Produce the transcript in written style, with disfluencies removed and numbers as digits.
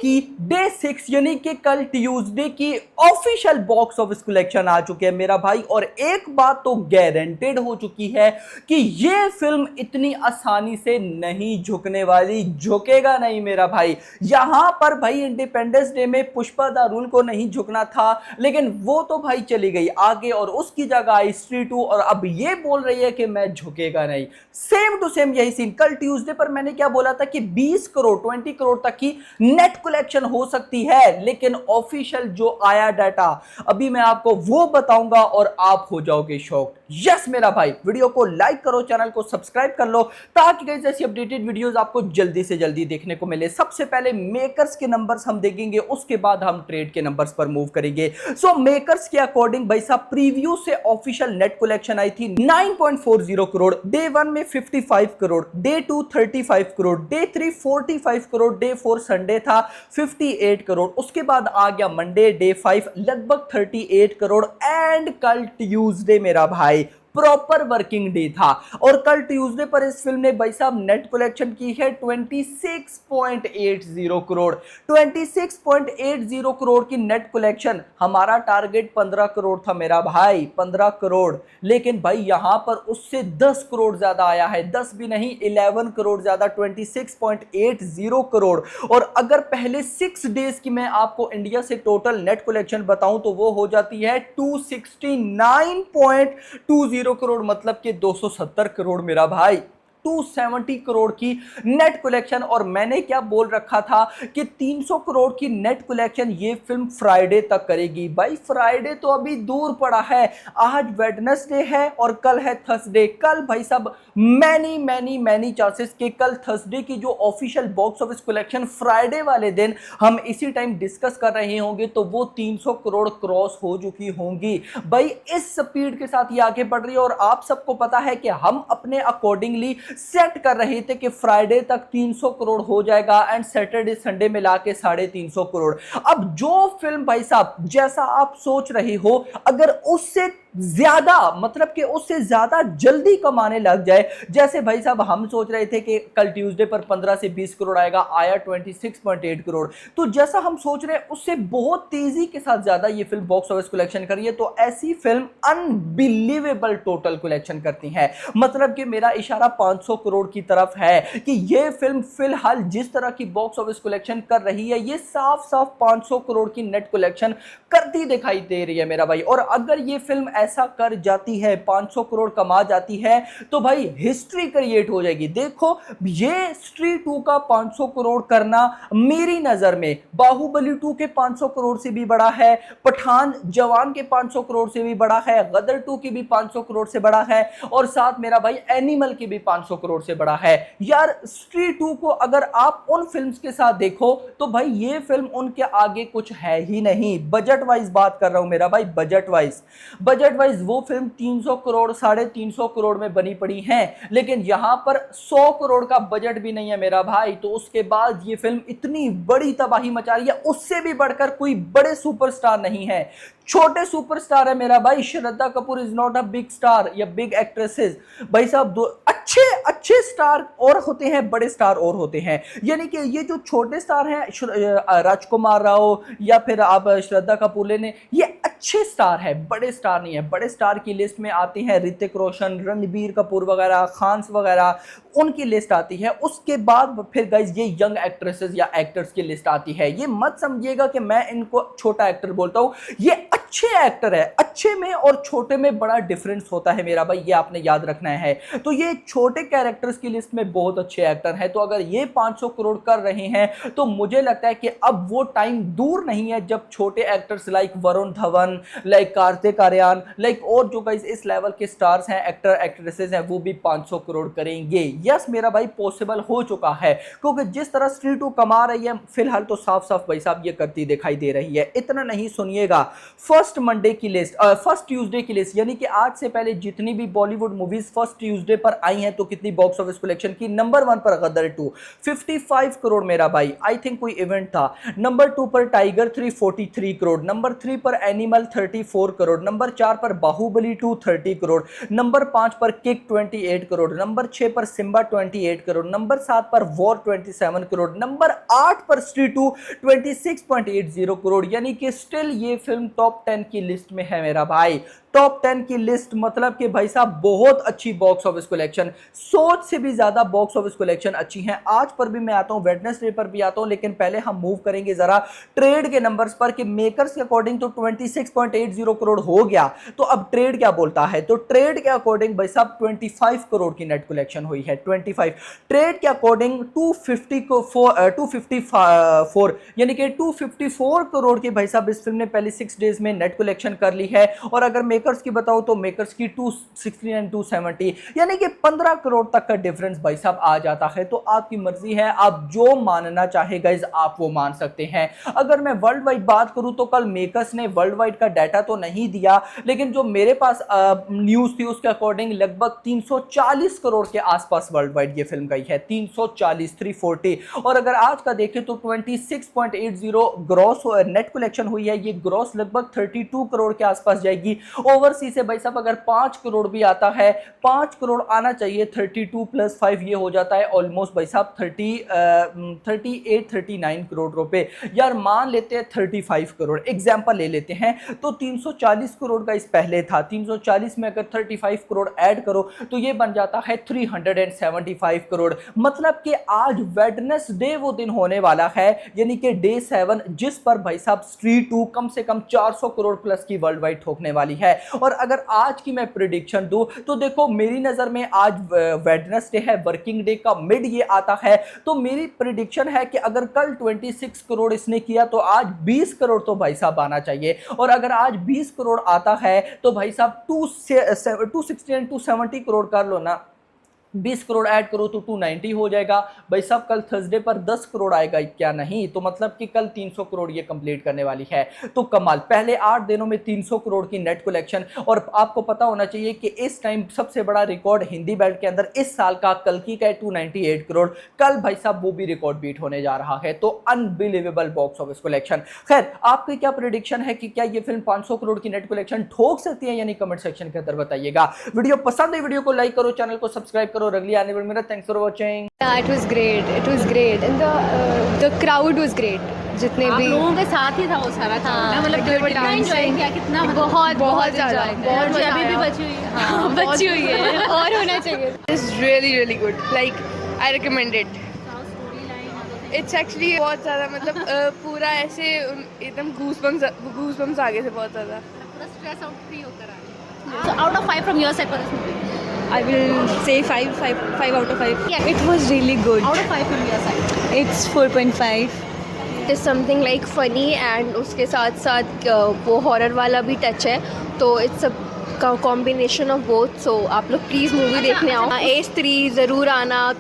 की डे 6 यानी कि कल ट्यूसडे की ऑफिशियल बॉक्स ऑफिस कलेक्शन आ चुके हैं मेरा भाई। और एक बात तो गारंटेड हो चुकी है कि ये फिल्म इतनी आसानी से नहीं झुकने वाली, झुकेगा नहीं मेरा भाई। यहां पर भाई इंडिपेंडेंस डे में पुष्पा द रूल को नहीं झुकना था, लेकिन वो तो भाई चली गई आगे और उसकी जगह आई स्त्री 2 और अब ये बोल रही है कि मैं झुकेगा नहीं। सेम टू सेम यही सीन कल ट्यूसडे पर मैंने क्या बोला था कि 20 करोड़ 20 करोड़ तक की नेट कलेक्शन हो सकती है, लेकिन ऑफिशियल जो आया डाटा अभी मैं आपको वो बताऊंगा और आप हो जाओगे शॉक्ड। यस मेरा भाई, वीडियो को लाइक करो, चैनल को सब्सक्राइब कर लो ताकि गाइस ऐसी अपडेटेड वीडियोस आपको जल्दी से जल्दी देखने को मिले। सबसे पहले मेकर्स के नंबर्स हम देखेंगे, उसके बाद हम ट्रेड के नंबर्स पर मूव करेंगे। सो मेकर्स के अकॉर्डिंग भाई साहब प्रीव्यू से ऑफिशियल नेट कलेक्शन आई थी 9.40 करोड़, डे 1 में 55 crore, day 2 35 crore, day 3 45 crore, day 4 Sunday था 58 करोड़, उसके बाद आ गया मंडे डे 5 लगभग 38 करोड़ एंड कल ट्यूसडे मेरा भाई प्रॉपर वर्किंग डे था और कल ट्यूसडे पर इस फिल्म ने भाई साहब नेट कलेक्शन की है 26.80 करोड़। 26.80 करोड़ की नेट कलेक्शन, हमारा टारगेट 15 करोड़ था मेरा भाई, 15 करोड़, लेकिन भाई यहां पर उससे 10 करोड़ ज्यादा आया है, 10 भी नहीं 11 करोड़ ज्यादा, 26.80 करोड़। और अगर पहले 6 डेज की मैं आपको इंडिया से टोटल नेट कलेक्शन बताऊं तो वो हो जाती है 269.20 करोड़, मतलब कि 270 करोड़ मेरा भाई, 270 करोड़ की नेट कलेक्शन। और मैंने क्या बोल रखा था कि 300 करोड़ की नेट कलेक्शन ये फिल्म फ्राइडे तक करेगी। भाई फ्राइडे तो अभी दूर पड़ा है, आज वेडनेसडे है और कल है थर्सडे। कल भाई साहब मैनी चांसेस के कल थर्सडे की जो official box office collection Friday वाले दिन हम इसी टाइम डिस्कस कर रहे होंगे तो वो 300 करोड़ क्रॉस हो चुकी होंगी। भाई इस स्पीड के साथ ये आगे बढ़ रही है और आप सबको पता है कि हम अपने अकॉर्डिंगली सेट कर रहे थे कि फ्राइडे तक 300 करोड़ हो जाएगा एंड सैटरडे संडे मिला के 350 करोड़। अब जो फिल्म भाई साहब जैसा आप सोच रहे हो अगर उससे ज्यादा, मतलब कि उससे ज्यादा जल्दी कमाने लग जाए, जैसे भाई साहब हम सोच रहे थे कि कल ट्यूसडे पर 15 से 20 करोड़ आएगा, आया 26.8 करोड़, तो जैसा हम सोच रहे हैं उससे बहुत तेजी के साथ ज्यादा ये फिल्म बॉक्स ऑफिस कलेक्शन कर रही है। तो ऐसी फिल्म अनबिलीवेबल टोटल कलेक्शन करती है, मतलब कि मेरा इशारा 500 करोड़ की तरफ है कि ये फिल्म फिलहाल जिस तरह की बॉक्स ऑफिस कलेक्शन कर रही है ये साफ साफ 500 करोड़ की नेट कलेक्शन करती दिखाई दे रही है मेरा भाई। और अगर ये फिल्म ऐसा कर जाती है, 500 करोड़ कमा जाती है, तो भाई हिस्ट्री क्रिएट हो जाएगी। देखो ये स्त्री 2 का 500 करोड़ करना मेरी नजर में बाहुबली 2 के 500 करोड़ से भी बड़ा है, पठान जवान के 500 करोड़ से भी बड़ा है, गदर 2 की भी 500 करोड़ से बड़ा है और साथ मेरा भाई एनिमल की भी 500 करोड़ से बड़ा है। यार स्त्री 2 को अगर आप उन फिल्म्स के साथ देखो तो भाई ये फिल्म उनके आगे कुछ है ही नहीं। बजट वाइज बात कर रहा हूं मेरा भाई, बजट वाइज वो फिल्म 300 करोड़ 350 करोड़ में बनी पड़ी है, लेकिन यहां पर 100 करोड़ का बजट भी नहीं है मेरा भाई। तो उसके बाद ये फिल्म इतनी बड़ी तबाही मचा रही है, उससे भी बढ़कर कोई बड़े सुपरस्टार नहीं है, छोटे सुपरस्टार है मेरा भाई। Shraddha Kapoor is not a big star या बिग एक्ट्रेसेस, भाई साहब दो अच्छे स्टार और होते हैं, बड़े स्टार और होते हैं। यानी कि ये जो छोटे स्टार हैं राजकुमार राव या फिर आप श्रद्धा कपूर लेने, ये अच्छे स्टार है, बड़े स्टार नहीं है। बड़े स्टार की लिस्ट में आते हैं ऋतिक रोशन, रणबीर कपूर वगैरह, खान्स वगैरह, उनकी लिस्ट आती है। उसके बाद फिर गाइस ये यंग एक्ट्रेसेस या एक्टर्स की लिस्ट आती है। ये मत समझिएगा कि मैं इनको छोटा एक्टर बोलता हूं, ये अच्छे एक्टर है। अच्छे में और छोटे में बड़ा डिफरेंस होता है मेरा भाई, ये आपने याद रखना है। तो ये छोटे कैरेक्टर्स की लिस्ट में बहुत अच्छे एक्टर हैं। तो अगर ये 500 करोड़ कर रहे हैं तो मुझे लगता है कि अब वो टाइम दूर नहीं है जब छोटे actors like Varun Dhawan, like Kartik Aaryan, like और जो गाइस इस लेवल के स्टार्स हैं, एक्टर एक्ट्रेसेस हैं, वो भी 500 करोड़ करेंगे। यस मेरा भाई पॉसिबल हो चुका है, क्योंकि जिस तरह स्त्री 2 कमा रही है फिलहाल तो साफ साफ भाई साहब ये करती दिखाई दे रही है। इतना नहीं सुनिएगा, फर्स्ट फर्स्ट मंडे की लिस्ट, फर्स्ट ट्यूसडे की लिस्ट, यानी कि आज से पहले जितनी भी बॉलीवुड मूवीज फर्स्ट ट्यूसडे पर आई हैं तो कितनी बॉक्स ऑफिस कलेक्शन की। नंबर 1 पर गदर 2 55 करोड़ मेरा भाई, आई थिंक कोई इवेंट था। नंबर 2 पर टाइगर 3 43 करोड़। नंबर 3 पर एनिमल 34 करोड़। नंबर 4 पर बाहुबली 2 30 करोड़। नंबर 5 पर किक 28 करोड़। नंबर 6 पर सिम्बा 28 करोड़। नंबर 7 पर वॉर 27 करोड़। नंबर 8 पर स्ट्रीट 2 26.80 करोड़। यानी कि स्टिल ये फिल्म टॉप 10 की लिस्ट में है मेरा भाई। टॉप 10 की लिस्ट मतलब कि भाई साहब बहुत अच्छी बॉक्स ऑफिस कलेक्शन, सोच से भी ज्यादा बॉक्स ऑफिस कलेक्शन अच्छी है। आज पर भी मैं आता हूं, वेडनेसडे पर भी आता हूं, लेकिन पहले हम मूव करेंगे जरा ट्रेड के नंबर्स पर कि मेकर्स के अकॉर्डिंग तो 26.80 करोड़ हो गया, तो अब ट्रेड क्या बोलता है। तो ट्रेड के अकॉर्डिंग भाई साहब 25 करोड़ की नेट कलेक्शन हुई है। 25 ट्रेड के अकॉर्डिंग 254 यानी कि 254 करोड़ की भाई साहब इस फिल्म ने पहले 6 डेज में नेट कलेक्शन कर ली है। और अगर मेकर्स की बताओ तो मेकर्स की 260 एंड 270, यानी कि 15 करोड़ तक का डिफरेंस भाई साहब आ जाता है। तो आपकी मर्जी है, आप जो मानना चाहे गाइस आप वो मान सकते हैं। अगर मैं वर्ल्ड वाइड बात करूं तो कल मेकर्स ने वर्ल्ड वाइड का डाटा तो नहीं दिया, लेकिन जो मेरे पास न्यूज थी उसके अकॉर्डिंग लगभग 340 करोड़ के आसपास वर्ल्ड वाइड ये फिल्म गई है। 340 और अगर आज का देखें तो 26.80 ग्रॉस नेट कलेक्शन हुई है। ये ग्रॉस लगभग 32 करोड़ के आसपास जाएगी। ओवरसीज से भाई साहब अगर 5 करोड़ भी आता है, 5 करोड़ आना चाहिए, 32 + 5 ये हो जाता है ऑलमोस्ट भाई साहब 38-39 करोड़ रुपए। यार मान लेते हैं 35 करोड़ एग्जांपल ले लेते हैं, तो 340 करोड़ का इस पहले था। 340 में अगर 35 करोड़ ऐड करो तो ये बन जाता है 375 करोड़। मतलब कि आज वेडनेसडे वो दिन होने वाला है, यानी कि डे 7, जिस पर भाई साहब स्ट्रीट 2 कम से कम 400 करोड़ प्लस की वर्ल्ड वाइड ठोकने वाली है। और अगर आज की मैं प्रेडिक्शन दूं तो देखो मेरी नजर में आज वेडनेसडे है, वर्किंग डे का मिड ये आता है, तो मेरी प्रेडिक्शन है कि अगर कल 26 करोड़ इसने किया तो आज 20 करोड़ तो भाई साहब आना चाहिए। और अगर आज 20 करोड़ आता है तो भाई साहब 260 एंड 270 करोड़ कर लो ना, 20 करोड़ ऐड करो तो 290 हो जाएगा भाई साहब। कल थर्सडे पर 10 करोड़ आएगा क्या नहीं, तो मतलब कि कल 300 करोड़ ये कंप्लीट करने वाली है। तो कमाल, पहले 8 दिनों में 300 करोड़ की नेट कलेक्शन। और आपको पता होना चाहिए कि इस टाइम सबसे बड़ा रिकॉर्ड हिंदी बेल्ट के अंदर इस साल का कल की का है 298 करोड़। कल भाई साहब वो भी रिकॉर्ड बीट होने जा रहा है। तो अनबिलीवेबल बॉक्स ऑफिस कलेक्शन। खैर आपकी क्या प्रेडिक्शन है कि क्या ये फिल्म 500 करोड़ की नेट कलेक्शन ठोक सकती है, यानी कमेंट सेक्शन के अंदर बताइएगा। वीडियो पसंद है वीडियो को लाइक करो, चैनल को सब्सक्राइब करो और अगली आने वाली मेरा thanks for watching. It was great and the crowd was great। जितने भी लोगों के साथ ही था वो सारा हाँ, मतलब कितना एंजॉय किया, कितना बहुत ज़्यादा एनर्जी अभी भी बची हुई है। हाँ, बची हुई है और होना चाहिए। It's really good. Like I recommend it. It's actually बहुत ज़्यादा मतलब पूरा ऐसे एकदम गूज़बम्स आगे से बहुत ज़्यादा। पूरा स्ट्रेस आउट फ्री होकर आ रही है। So out of 5 from your side for this movie? I will say 5 out of 5. Yeah. It was really good. Out of 5 from your side? It's 4.5. Is something like funny and उसके साथ साथ वो horror वाला भी touch है, तो it's a combination of both. So आप लोग प्लीज़ मूवी देखने आओ। A3 ज़रूर आना। तो